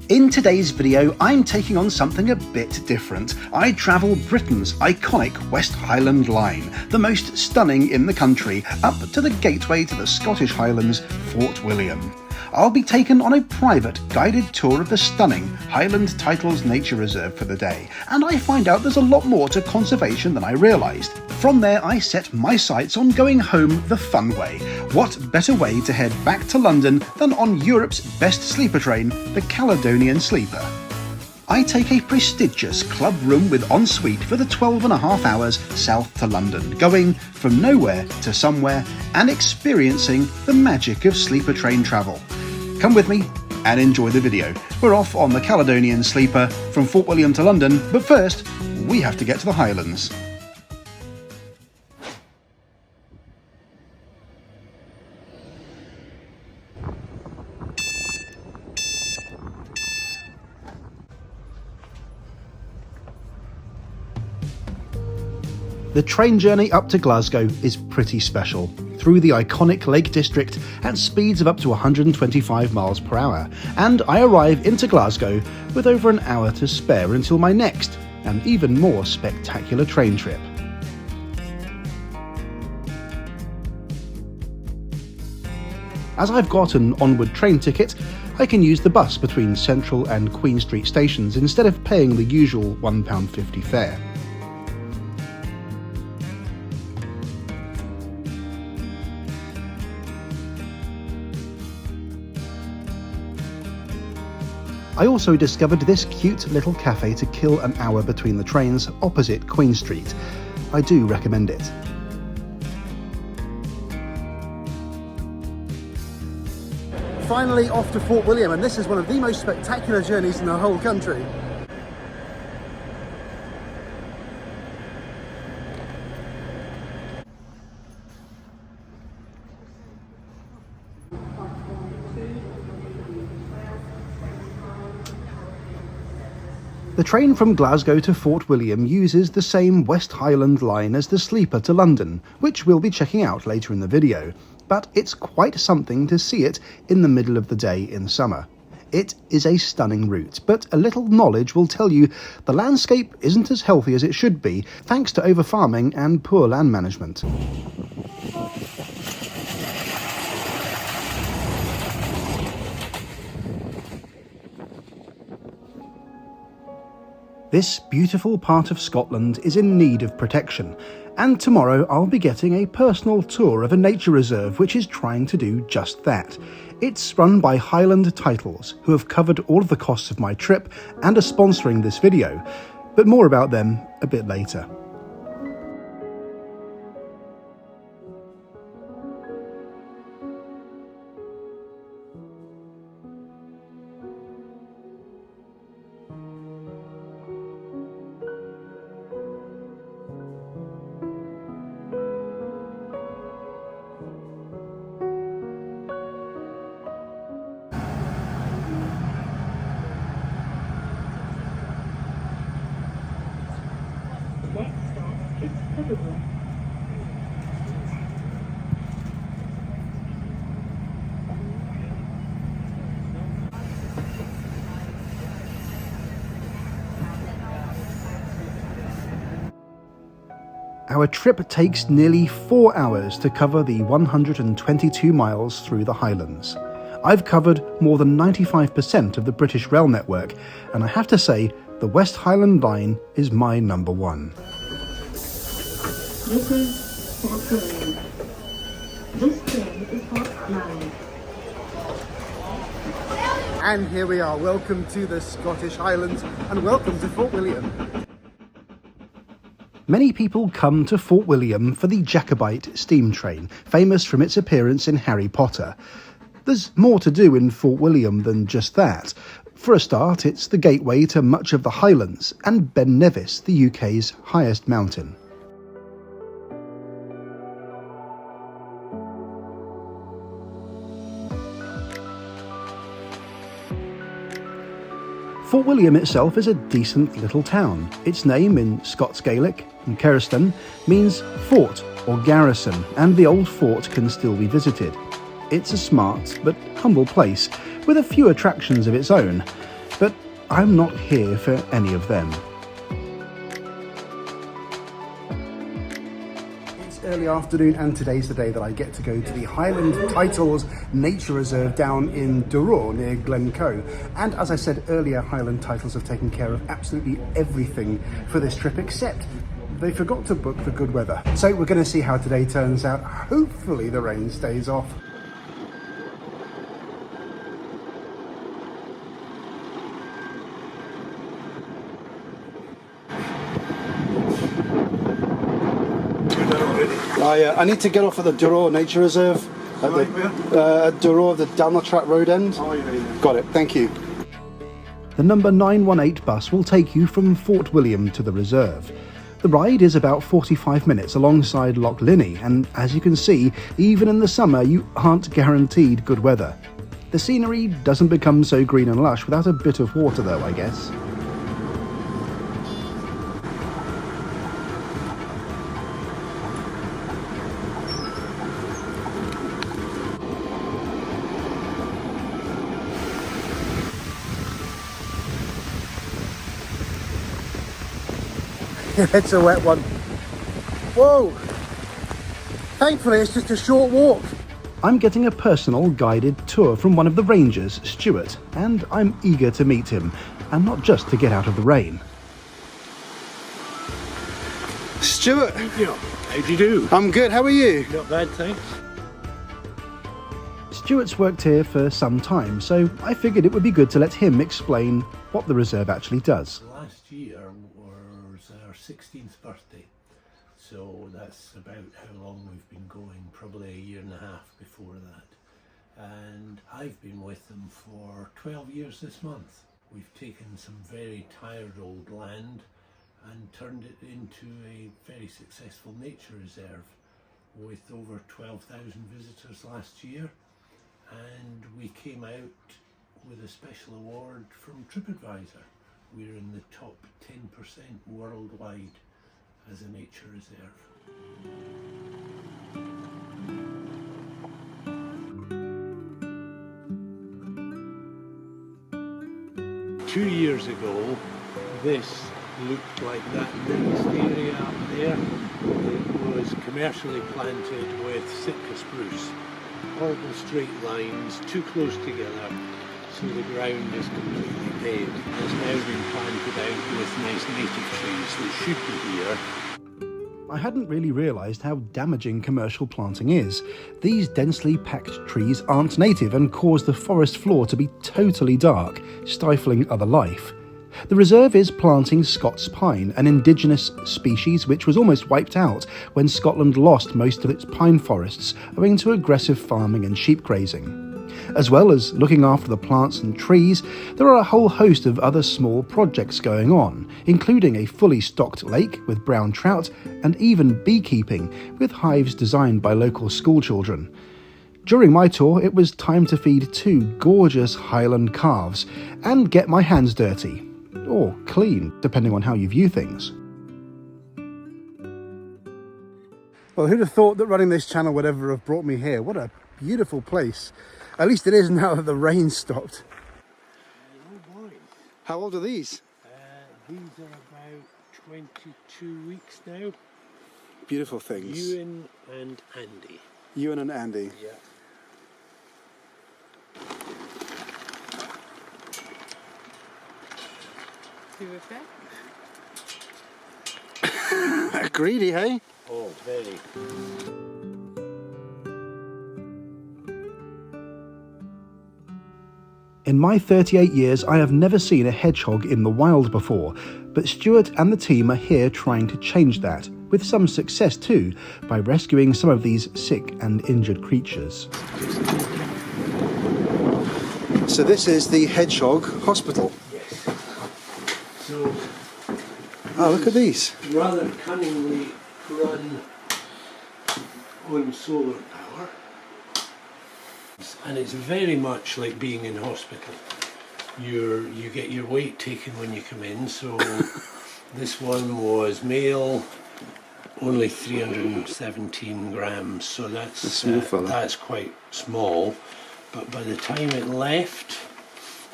In today's video, I'm taking on something a bit different. I travel Britain's iconic West Highland line, the most stunning in the country, up to the gateway to the Scottish Highlands, Fort William. I'll be taken on a private, guided tour of the stunning Highland Titles Nature Reserve for the day, and I find out there's a lot more to conservation than I realised. From there, I set my sights on going home the fun way. What better way to head back to London than on Europe's best sleeper train, the Caledonian Sleeper? I take a prestigious club room with ensuite for the 12.5 hours south to London, going from nowhere to somewhere and experiencing the magic of sleeper train travel. Come with me and enjoy the video. We're off on the Caledonian Sleeper from Fort William to London, but first we have to get to the Highlands. The train journey up to Glasgow is pretty special, through the iconic Lake District at speeds of up to 125 miles per hour, and I arrive into Glasgow with over an hour to spare until my next, and even more spectacular train trip. As I've got an onward train ticket, I can use the bus between Central and Queen Street stations instead of paying the usual £1.50 fare. I also discovered this cute little cafe to kill an hour between the trains opposite Queen Street. I do recommend it. Finally off to Fort William, and this is one of the most spectacular journeys in the whole country. The train from Glasgow to Fort William uses the same West Highland line as the sleeper to London, which we'll be checking out later in the video, but it's quite something to see it in the middle of the day in summer. It is a stunning route, but a little knowledge will tell you the landscape isn't as healthy as it should be, thanks to over-farming and poor land management. This beautiful part of Scotland is in need of protection, and tomorrow I'll be getting a personal tour of a nature reserve which is trying to do just that. It's run by Highland Titles, who have covered all of the costs of my trip and are sponsoring this video, but more about them a bit later. Our trip takes nearly 4 hours to cover the 122 miles through the Highlands. I've covered more than 95% of the British rail network, and I have to say, the West Highland line is my number one. This is Fort William. This train is hot 9. And here we are, welcome to the Scottish Highlands, and welcome to Fort William. Many people come to Fort William for the Jacobite steam train, famous from its appearance in Harry Potter. There's more to do in Fort William than just that. For a start, it's the gateway to much of the Highlands and Ben Nevis, the UK's highest mountain. Fort William itself is a decent little town. Its name in Scots Gaelic, in Euston, means fort or garrison, and the old fort can still be visited. It's a smart but humble place, with a few attractions of its own. but I'm not here for any of them. It's early afternoon and today's the day that I get to go to the Highland Titles Nature Reserve down in Duror near Glasgow. And as I said earlier, Highland Titles have taken care of absolutely everything for this trip except they forgot to book the good weather. So we're going to see how today turns out. Hopefully the rain stays off. I need to get off at the Duror Nature Reserve at the Duror, down the track road end. Oh, yeah. Got it, thank you. The number 918 bus will take you from Fort William to the reserve. The ride is about 45 minutes alongside Loch Linney, and as you can see, even in the summer you aren't guaranteed good weather. The scenery doesn't become so green and lush without a bit of water though, I guess. It's a wet one. Whoa! Thankfully it's just a short walk. I'm getting a personal guided tour from one of the rangers, Stuart, and I'm eager to meet him, and not just to get out of the rain. Stuart! How do you do? I'm good, how are you? Not bad, thanks. Stuart's worked here for some time, so I figured it would be good to let him explain what the reserve actually does. Last year was our 16th birthday, so that's about how long we've been going, probably a year and a half before that. And I've been with them for 12 years this month. We've taken some very tired old land and turned it into a very successful nature reserve with over 12,000 visitors last year. And we came out with a special award from TripAdvisor. We're in the top 10% worldwide as a nature reserve. Two years ago, this looked like that nice area up there. It was commercially planted with Sitka spruce. Horrible straight lines, too close together, so the ground is completely paved. It's now been planted out with nice native trees that should be here. I hadn't really realised how damaging commercial planting is. These densely packed trees aren't native and cause the forest floor to be totally dark, stifling other life. The reserve is planting Scots pine, an indigenous species which was almost wiped out when Scotland lost most of its pine forests owing to aggressive farming and sheep grazing. As well as looking after the plants and trees, there are a whole host of other small projects going on, including a fully stocked lake with brown trout and even beekeeping with hives designed by local schoolchildren. During my tour, it was time to feed 2 gorgeous Highland calves and get my hands dirty. Or clean, depending on how you view things. Well, who'd have thought that running this channel would ever have brought me here? What a beautiful place. At least it is now that the rain stopped. Oh boy. How old are these? These are about 22 weeks now. Beautiful things. Ewan and Andy. Ewan and Andy. Yeah. Greedy, hey? Oh, very. In my 38 years, I have never seen a hedgehog in the wild before, but Stuart and the team are here trying to change that, with some success too, by rescuing some of these sick and injured creatures. So this is the hedgehog hospital. Yes. So, oh, look at these. Rather cunningly run on solar power. And it's very much like being in hospital. You get your weight taken when you come in, so this one was male, only 317 grams, so that's quite small. But by the time it left,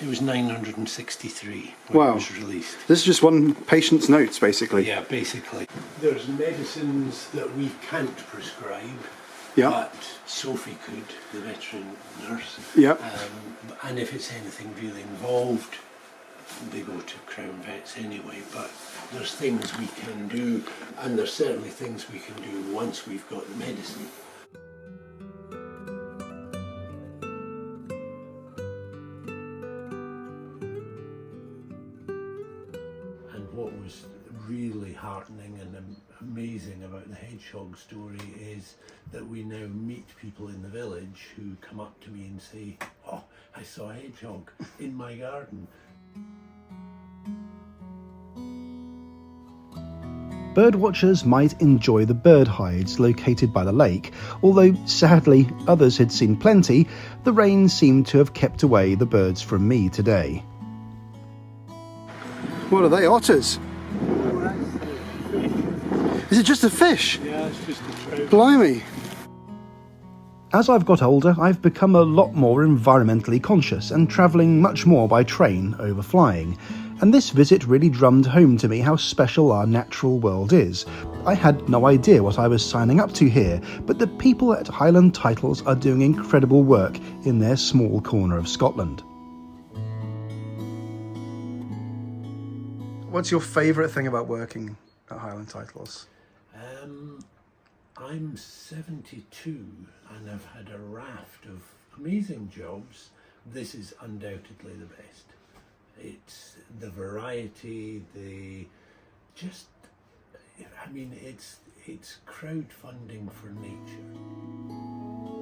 It was 963 when Wow. it was released. This is just one patient's notes, basically. Yeah, basically. There's medicines that we can't prescribe, Yeah. but Sophie could, the veteran nurse. Yeah. And if it's anything really involved, they go to Crown Vets anyway. But there's things we can do, and there's certainly things we can do once we've got the medicine. And what was really heartening and amazing about the hedgehog story is that we now meet people in the village who come up to me and say, "Oh, I saw a hedgehog in my garden." Birdwatchers might enjoy the bird hides located by the lake, although sadly others had seen plenty. The rain seemed to have kept away the birds from me today. What are they, otters? Is it just a fish? Yeah, it's just a trout. Blimey. As I've got older, I've become a lot more environmentally conscious and travelling much more by train over flying. And this visit really drummed home to me how special our natural world is. I had no idea what I was signing up to here, but the people at Highland Titles are doing incredible work in their small corner of Scotland. What's your favourite thing about working at Highland Titles? I'm 72 and I've had a raft of amazing jobs. This is undoubtedly the best. It's the variety, it's crowdfunding for nature.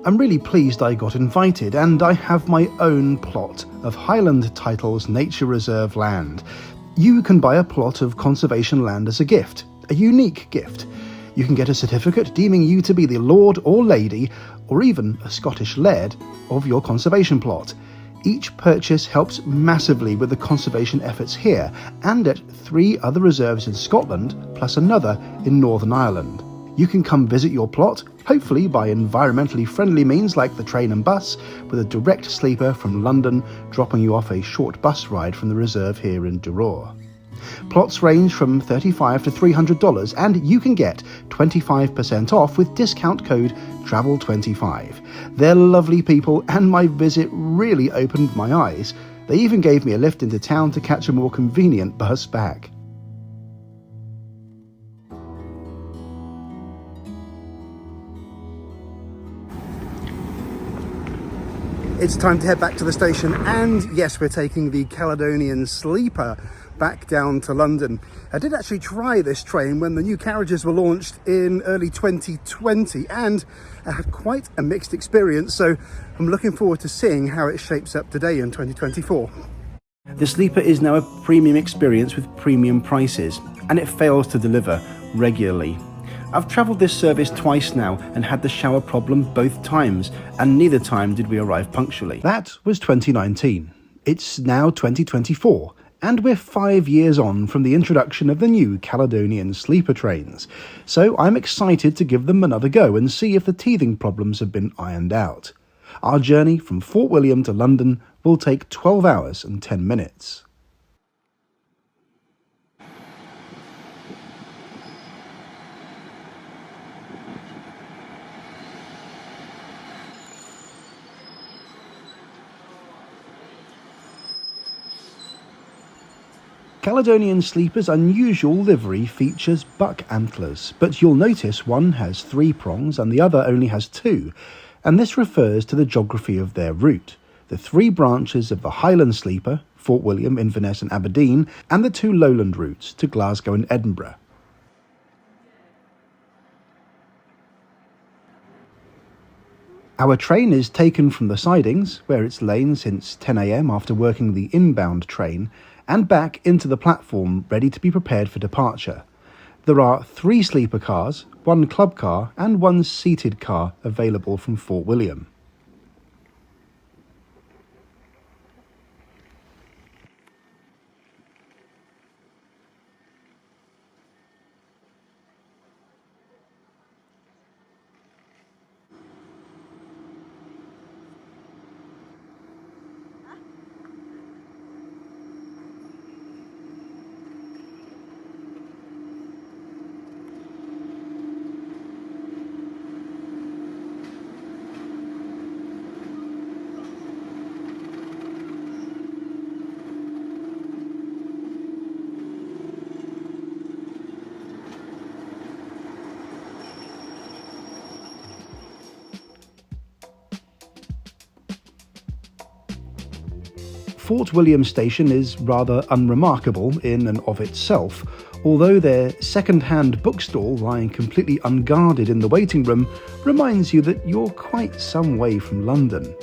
I'm really pleased I got invited, and I have my own plot of Highland Titles Nature Reserve land. You can buy a plot of conservation land as a gift, a unique gift. You can get a certificate deeming you to be the lord or lady, or even a Scottish laird, of your conservation plot. Each purchase helps massively with the conservation efforts here and at 3 other reserves in Scotland, plus another in Northern Ireland. You can come visit your plot, hopefully by environmentally friendly means like the train and bus, with a direct sleeper from London dropping you off a short bus ride from the reserve here in Duror. Plots range from $35 to $300, and you can get 25% off with discount code TRAVEL25. They're lovely people, and my visit really opened my eyes. They even gave me a lift into town to catch a more convenient bus back. It's time to head back to the station, and yes, we're taking the Caledonian Sleeper back down to London. I did actually try this train when the new carriages were launched in early 2020, and I had quite a mixed experience, so I'm looking forward to seeing how it shapes up today in 2024. The Sleeper is now a premium experience with premium prices, and it fails to deliver regularly. I've travelled this service twice now and had the shower problem both times, and neither time did we arrive punctually. That was 2019. It's now 2024, and we're 5 years on from the introduction of the new Caledonian Sleeper trains. So I'm excited to give them another go and see if the teething problems have been ironed out. Our journey from Fort William to London will take 12 hours and 10 minutes. Caledonian Sleeper's unusual livery features buck antlers, but you'll notice one has 3 prongs and the other only has 2, and this refers to the geography of their route. The 3 branches of the Highland Sleeper, Fort William, Inverness and Aberdeen, and the 2 lowland routes to Glasgow and Edinburgh. Our train is taken from the sidings, where it's lain since 10 AM after working the inbound train, and back into the platform ready to be prepared for departure. There are 3 sleeper cars, 1 club car and 1 seated car available from Fort William. Fort William Station is rather unremarkable in and of itself, although their second-hand bookstall lying completely unguarded in the waiting room reminds you that you're quite some way from London.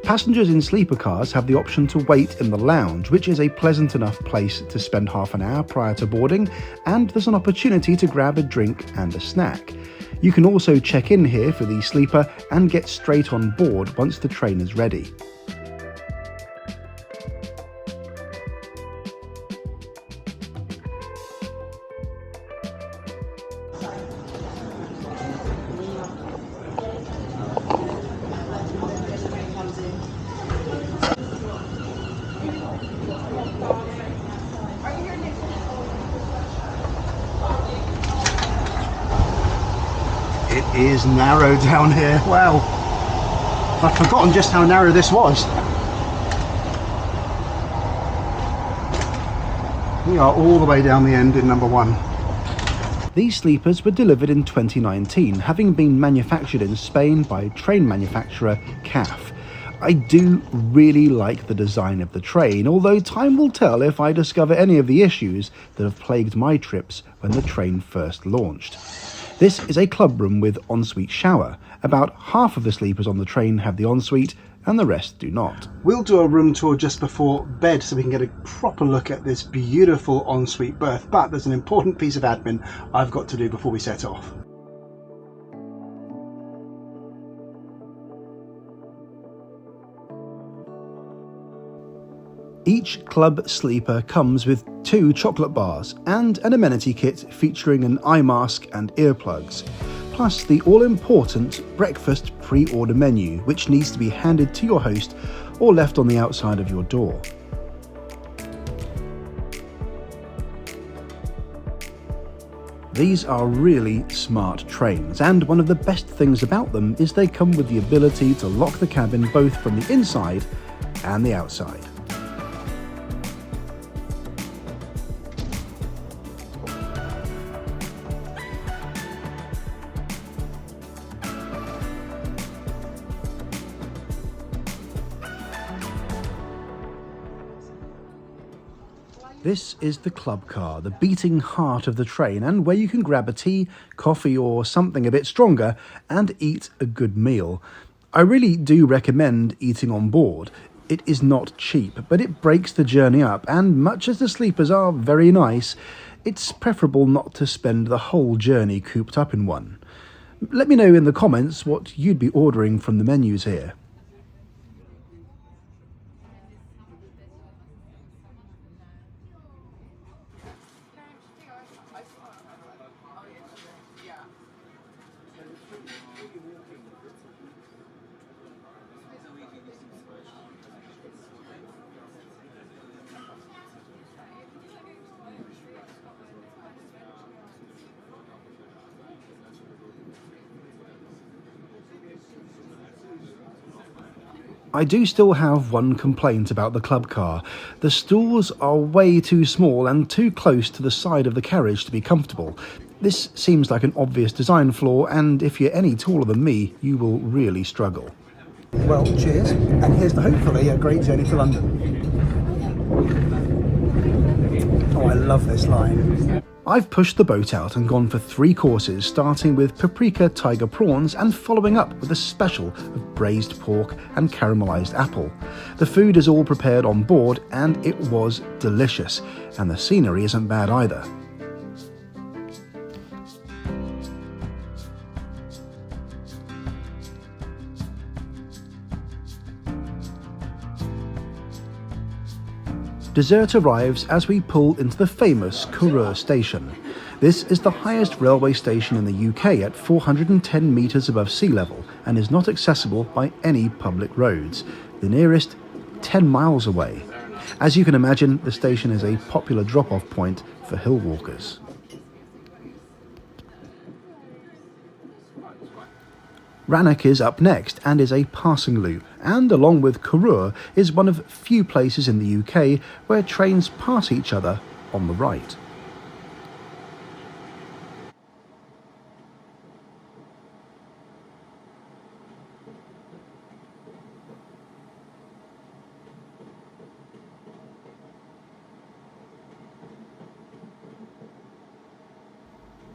Passengers in sleeper cars have the option to wait in the lounge, which is a pleasant enough place to spend half an hour prior to boarding, and there's an opportunity to grab a drink and a snack. You can also check in here for the sleeper and get straight on board once the train is ready. It is narrow down here. Wow. I'd forgotten just how narrow this was. We are all the way down the end in number 1. These sleepers were delivered in 2019, having been manufactured in Spain by train manufacturer CAF. I do really like the design of the train, although time will tell if I discover any of the issues that have plagued my trips when the train first launched. This is a club room with ensuite shower. About half of the sleepers on the train have the ensuite and the rest do not. We'll do a room tour just before bed so we can get a proper look at this beautiful ensuite berth, but there's an important piece of admin I've got to do before we set off. Each club sleeper comes with 2 chocolate bars and an amenity kit featuring an eye mask and earplugs, plus the all-important breakfast pre-order menu, which needs to be handed to your host or left on the outside of your door. These are really smart trains, and one of the best things about them is they come with the ability to lock the cabin both from the inside and the outside. This is the club car, the beating heart of the train, and where you can grab a tea, coffee or something a bit stronger and eat a good meal. I really do recommend eating on board. It is not cheap, but it breaks the journey up, and much as the sleepers are very nice, it's preferable not to spend the whole journey cooped up in one. Let me know in the comments what you'd be ordering from the menus here. I do still have one complaint about the club car. The stools are way too small and too close to the side of the carriage to be comfortable. This seems like an obvious design flaw, and if you're any taller than me, you will really struggle. Well, cheers, and here's to hopefully a great journey to London. Oh, I love this line. I've pushed the boat out and gone for 3 courses, starting with paprika tiger prawns and following up with a special of braised pork and caramelised apple. The food is all prepared on board and it was delicious, and the scenery isn't bad either. Dessert arrives as we pull into the famous Duror station. This is the highest railway station in the UK at 410 metres above sea level and is not accessible by any public roads, the nearest 10 miles away. As you can imagine, the station is a popular drop-off point for hill walkers. Rannoch is up next and is a passing loop, and along with Duror is one of few places in the UK where trains pass each other on the right.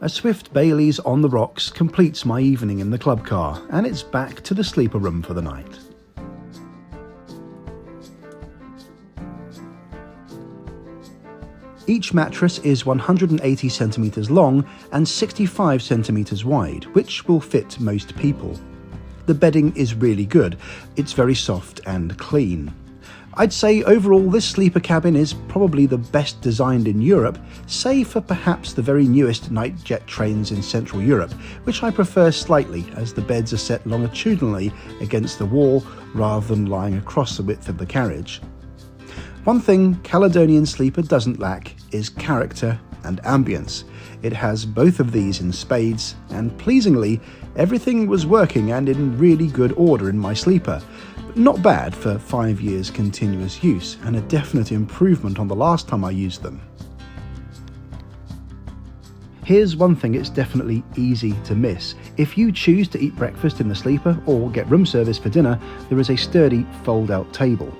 A swift Bailey's on the rocks completes my evening in the club car, and it's back to the sleeper room for the night. Each mattress is 180 centimetres long and 65 centimetres wide, which will fit most people. The bedding is really good. It's very soft and clean. I'd say overall this sleeper cabin is probably the best designed in Europe, save for perhaps the very newest night jet trains in Central Europe, which I prefer slightly as the beds are set longitudinally against the wall rather than lying across the width of the carriage. One thing Caledonian Sleeper doesn't lack is character and ambience. It has both of these in spades, and pleasingly, everything was working and in really good order in my sleeper. Not bad for 5 years continuous use, and a definite improvement on the last time I used them. Here's one thing it's definitely easy to miss. If you choose to eat breakfast in the sleeper or get room service for dinner, there is a sturdy fold-out table.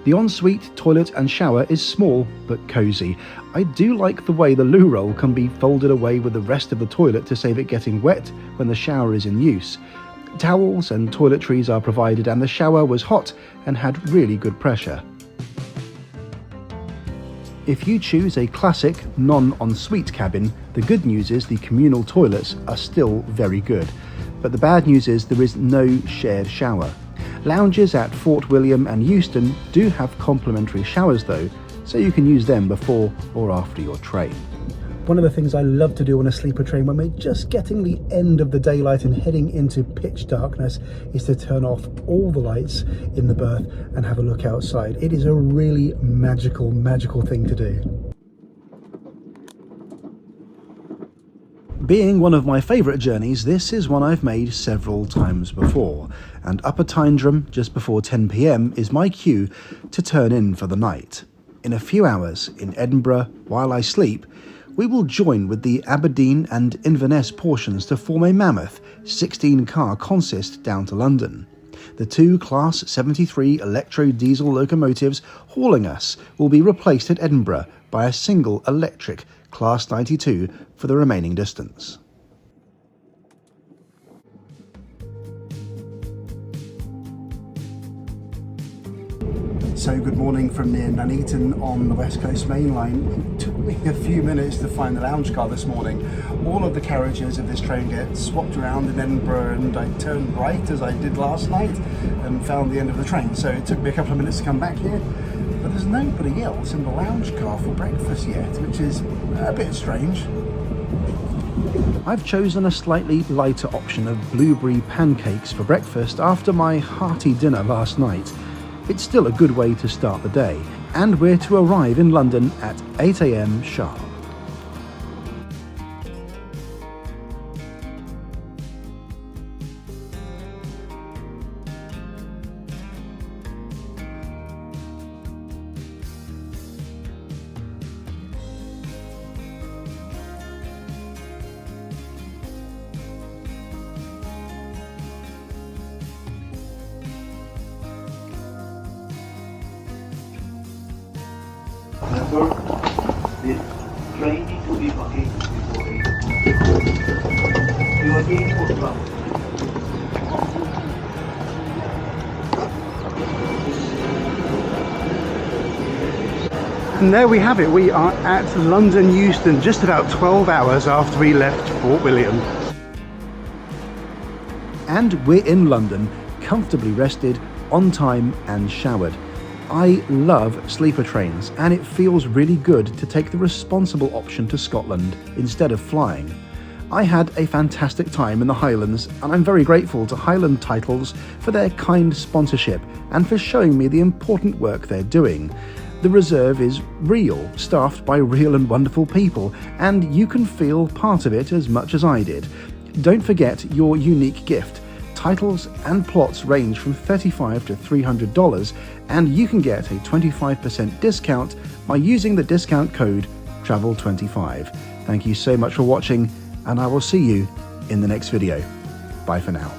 The ensuite toilet and shower is small but cosy. I do like the way the loo roll can be folded away with the rest of the toilet to save it getting wet when the shower is in use. Towels and toiletries are provided, and the shower was hot and had really good pressure. If you choose a classic non-ensuite cabin, the good news is the communal toilets are still very good. But the bad news is there is no shared shower. Lounges at Fort William and Euston do have complimentary showers though, so you can use them before or after your train. One of the things I love to do on a sleeper train when we're just getting the end of the daylight and heading into pitch darkness is to turn off all the lights in the berth and have a look outside. It is a really magical thing to do. Being one of my favourite journeys, this is one I've made several times before, and Upper Tyndrum just before 10 PM is my cue to turn in for the night. In a few hours in Edinburgh, while I sleep, we will join with the Aberdeen and Inverness portions to form a mammoth 16-car consist down to London. The two Class 73 electro-diesel locomotives hauling us will be replaced at Edinburgh by a single electric Class 92 for the remaining distance. So good morning from near Nuneaton on the West Coast Main Line. It took me a few minutes to find the lounge car this morning. All of the carriages of this train get swapped around in Edinburgh, and I turned right as I did last night and found the end of the train. So it took me a couple of minutes to come back here. But there's nobody else in the lounge car for breakfast yet, which is a bit strange. I've chosen a slightly lighter option of blueberry pancakes for breakfast after my hearty dinner last night. It's still a good way to start the day, and we're to arrive in London at 8 AM sharp. The train needs to be vacated before 8. You are getting for travel. And there we have it, we are at London Euston just about 12 hours after we left Fort William. And we're in London, comfortably rested, on time and showered. I love sleeper trains, and it feels really good to take the responsible option to Scotland instead of flying. I had a fantastic time in the Highlands, and I'm very grateful to Highland Titles for their kind sponsorship and for showing me the important work they're doing. The reserve is real, staffed by real and wonderful people, and you can feel part of it as much as I did. Don't forget your unique gift. Titles and plots range from $35 to $300, and you can get a 25% discount by using the discount code TRAVEL25. Thank you so much for watching, and I will see you in the next video. Bye for now.